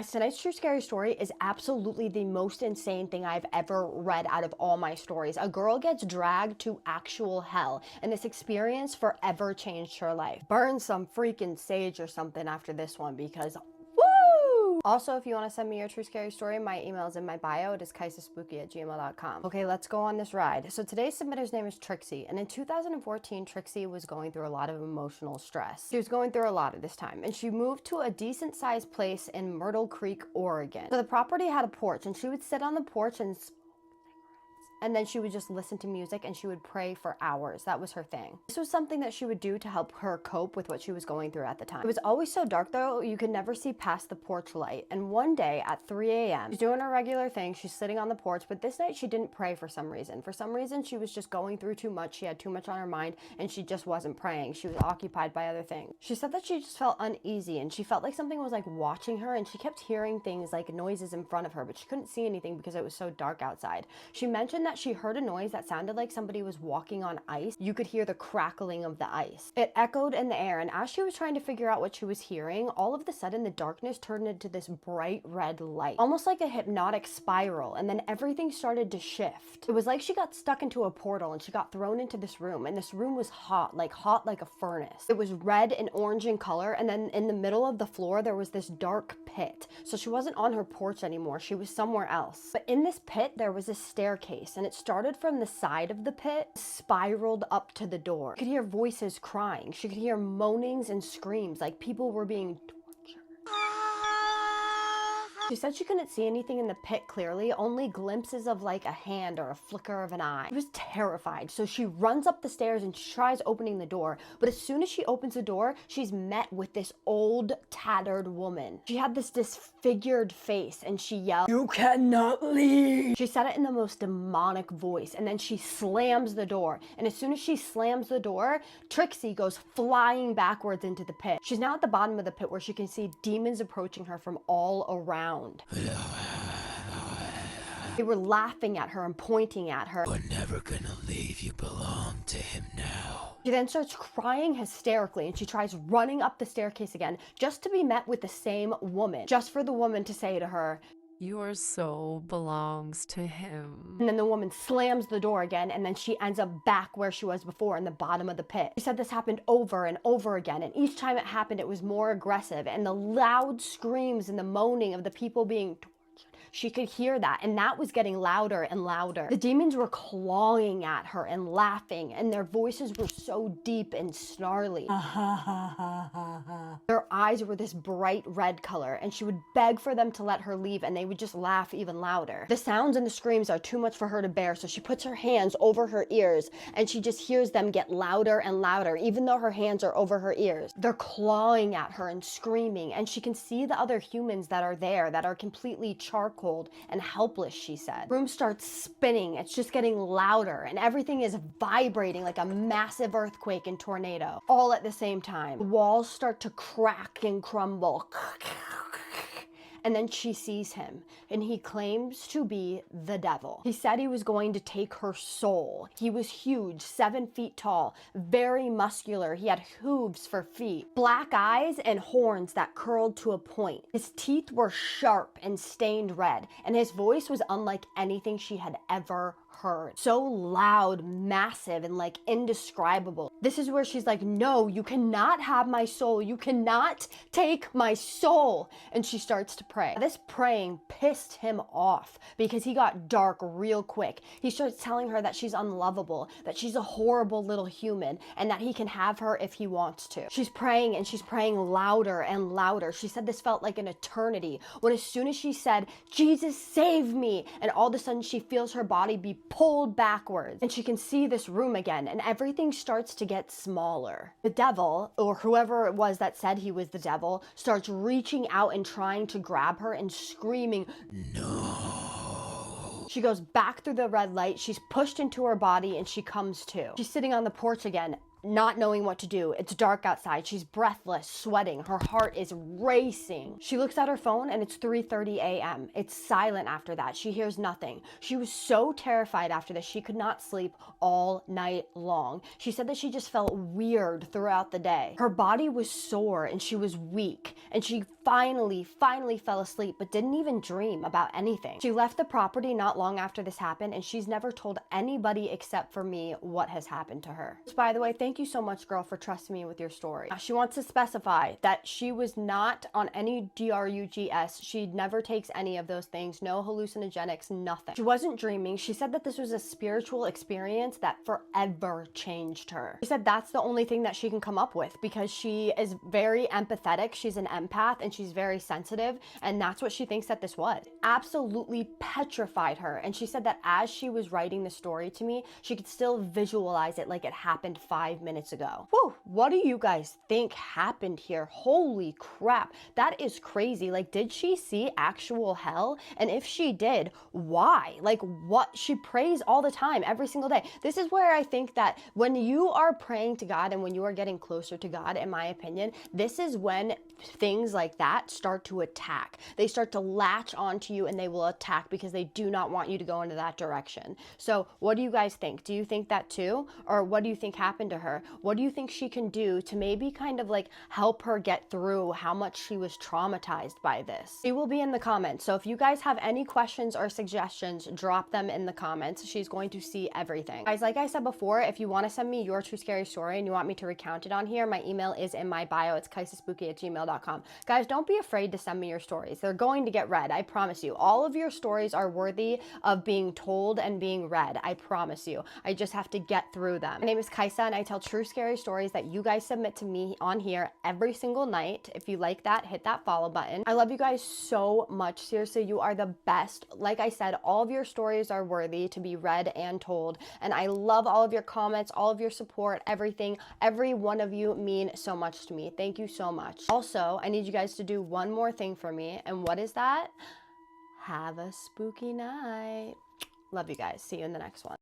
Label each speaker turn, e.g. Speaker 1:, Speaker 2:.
Speaker 1: Guys, tonight's true scary story is absolutely the most insane thing I've ever read out of all my stories. A girl gets dragged to actual hell, and this experience forever changed her life. Burn some freaking sage or something after this one, because woo! Also, if you want to send me your true scary story, my email is in my bio. It is kaisespooky@gmail.com. Okay, let's go on this ride. So today's submitter's name is Trixie, and in 2014, Trixie was going through a lot of emotional stress. She was going through a lot at this time, and she moved to a decent-sized place in Myrtle Creek, Oregon. So the property had a porch, and she would sit on the porch and then she would just listen to music and she would pray for hours. That was her thing. This was something that she would do to help her cope with what she was going through at the time. It was always so dark though, you could never see past the porch light. And one day at 3 a.m., she's doing her regular thing. She's sitting on the porch, but this night she didn't pray for some reason. For some reason, she was just going through too much. She had too much on her mind and she just wasn't praying. She was occupied by other things. She said that she just felt uneasy and she felt like something was like watching her, and she kept hearing things like noises in front of her, but she couldn't see anything because it was so dark outside. She mentioned that she heard a noise that sounded like somebody was walking on ice. You could hear the crackling of the ice. It echoed in the air, and as she was trying to figure out what she was hearing, all of a sudden the darkness turned into this bright red light, almost like a hypnotic spiral, and then everything started to shift. It was like she got stuck into a portal and she got thrown into this room, and this room was hot like a furnace. It was red and orange in color, and then in the middle of the floor there was this dark pit. So she wasn't on her porch anymore, she was somewhere else. But in this pit there was a staircase, and it started from the side of the pit, spiraled up to the door. She could hear voices crying. She could hear moanings and screams like people were being tortured. She said she couldn't see anything in the pit clearly, only glimpses of like a hand or a flicker of an eye. She was terrified, so she runs up the stairs and she tries opening the door. But as soon as she opens the door, she's met with this old, tattered woman. She had this disfigured face and she yelled, "You cannot leave!" She said it in the most demonic voice, and then she slams the door. And as soon as she slams the door, Trixie goes flying backwards into the pit. She's now at the bottom of the pit where she can see demons approaching her from all around. They were laughing at her and pointing at her.
Speaker 2: "We're never gonna leave. You belong to him now."
Speaker 1: She then starts crying hysterically, and she tries running up the staircase again just to be met with the same woman, just for the woman to say to her,
Speaker 3: "Your soul belongs to him."
Speaker 1: and then the woman slams the door again, and then she ends up back where she was before in the bottom of the pit. She said this happened over and over again, and each time it happened, it was more aggressive, and the loud screams and the moaning of the people being tortured, she could hear that, and that was getting louder and louder. The demons were clawing at her and laughing, and their voices were so deep and snarly. Their eyes were this bright red color, and she would beg for them to let her leave, and they would just laugh even louder. The sounds and the screams are too much for her to bear, so she puts her hands over her ears, and she just hears them get louder and louder, even though her hands are over her ears. They're clawing at her and screaming, and she can see the other humans that are there that are completely charcoal and helpless, she said. The room starts spinning. It's just getting louder, and everything is vibrating like a massive earthquake and tornado, all at the same time. The walls start to crack and crumble. And then she sees him, and he claims to be the devil. He said he was going to take her soul. He was huge, 7 feet tall, very muscular. He had hooves for feet, black eyes, and horns that curled to a point. His teeth were sharp and stained red, and his voice was unlike anything she had ever heard. So loud, massive, and like indescribable. This is where she's like, "No, you cannot have my soul. You cannot take my soul." And she starts to pray. This praying pissed him off because he got dark real quick. He starts telling her that she's unlovable, that she's a horrible little human, and that he can have her if he wants to. She's praying, and she's praying louder and louder. She said this felt like an eternity, when as soon as she said, "Jesus, save me," and all of a sudden she feels her body be pulled backwards, and she can see this room again, and everything starts to get smaller. The devil, or whoever it was that said he was the devil, starts reaching out and trying to grab her and screaming,
Speaker 2: "No."
Speaker 1: She goes back through the red light. She's pushed into her body, and she comes to. She's sitting on the porch again, not knowing what to do. It's dark outside. She's breathless, sweating. Her heart is racing. She looks at her phone, and it's 3:30 a.m. It's silent after that. She hears nothing. She was so terrified after this, she could not sleep all night long. She said that she just felt weird throughout the day. Her body was sore, and she was weak, and she finally fell asleep, but didn't even dream about anything. She left the property not long after this happened, and she's never told anybody except for me what has happened to her. So, by the way, thank you so much, girl, for trusting me with your story. She wants to specify that she was not on any drugs. She never takes any of those things, no hallucinogenics, nothing. She wasn't dreaming. She said that this was a spiritual experience that forever changed her. She said that's the only thing that she can come up with because she is very empathetic. She's an empath and she's very sensitive, and that's what she thinks that this was. Absolutely petrified her. And she said that as she was writing the story to me, she could still visualize it like it happened 5 minutes ago. Whew, what do you guys think happened here? Holy crap, that is crazy. Like, did she see actual hell? And if she did, why? Like, what? She prays all the time, every single day. This is where I think that when you are praying to God and when you are getting closer to God, in my opinion, this is when things like that start to attack. They start to latch onto you and they will attack because they do not want you to go into that direction. So what do you guys think? Do you think that too? Or what do you think happened to her? What do you think she can do to maybe kind of like help her get through how much she was traumatized by this? She will be in the comments. So if you guys have any questions or suggestions, drop them in the comments. She's going to see everything. Guys, like I said before, if you want to send me your true scary story and you want me to recount it on here, my email is in my bio. It's kaisespooky@gmail.com. Guys, don't be afraid to send me your stories. They're going to get read. I promise you. All of your stories are worthy of being told and being read. I promise you. I just have to get through them. My name is Kaisa, and I tell true scary stories that you guys submit to me on here every single night. If you like that, hit that follow button. I love you guys so much. Seriously, you are the best. Like I said, all of your stories are worthy to be read and told. And I love all of your comments, all of your support, everything. Every one of you mean so much to me. Thank you so much. Also, I need you guys to do one more thing for me. And what is that? Have a spooky night. Love you guys. See you in the next one.